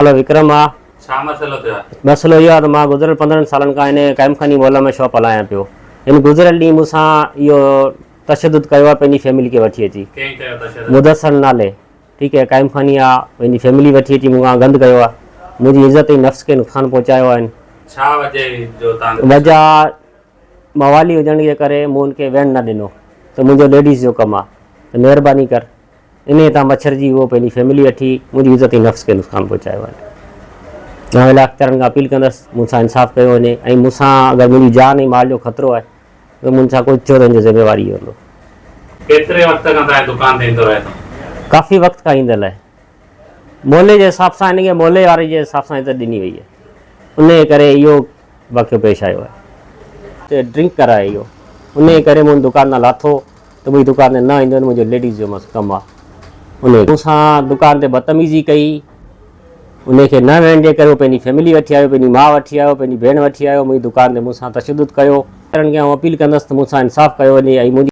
Hello Vikram आ छा मसलो थियो आहे? मसलो इहो आहे त मां गुज़िरियल 15 सालनि खां हिन क़ाइमखानी मॉल में शॉप हलायां पियो। हिन गुज़िरियल ॾींहुं मूंसां इहो तशदुद कयो आहे पंहिंजी फैमिली खे वठी अची कंहिं कयो तशदुद? मुदस्सर नाले, ठीकु है, क़ाइमखानी आहे, पंहिंजी फैमिली वठी अची मूंखां गंद कयो आहे, मुंहिंजी इज़त ऐं नफ़्स खे नुक़सानु पहुचायो आहे। छा वजह जो तव्हां वजह मवाली हुजण जे करे मूं उनखे वेहण न ॾिनो त मुंहिंजो लेडीज़ जो कमु आहे, त महिरबानी कर इन तां मच्छर जी उहो पंहिंजी फैमिली वठी मुंहिंजी इज़त ऐं नफ़्स खे नुक़सानु पहुचायो आहे। मां इलाइक़ेदारनि खां अपील कंदुसि मूंसां इंसाफ़ु कयो वञे ऐं मूंसां अगरि मुंहिंजी जान ऐं माल जो ख़तरो आहे त मूंसां कुझु थियो त हिन जो ज़िम्मेवारी हूंदो। केतिरे वक़्त खां तव्हांजी दुकान ते ईंदो रहे थो? काफ़ी वक़्तु खां ईंदल आहे। मोहल्ले जे हिसाब सां हिनखे मोहल्ले वारे जे हिसाब सां इज़त ॾिनी वई आहे, उन जे करे इहो वाक़ियो पेश आयो आहे। ते ड्रिंक कराए इहो, उन जे करे मूं दुकान तां लाथो त मुंहिंजी दुकान ते न ईंदो आहिनि, मुंहिंजो लेडीज़ जो कमु आहे। उन मूंसां दुकान ते बदतमीज़ी कई, उनखे न वेहण जे करे उहो पंहिंजी फैमिली वठी आयो, पंहिंजी माउ वठी आयो, पंहिंजी भेण वठी आयो, मुंहिंजी दुकान ते मूंसां तशदुद कयो। खे अपील कंदुसि त मूंसां इंसाफ़ु कयो वञे ऐं मुंहिंजी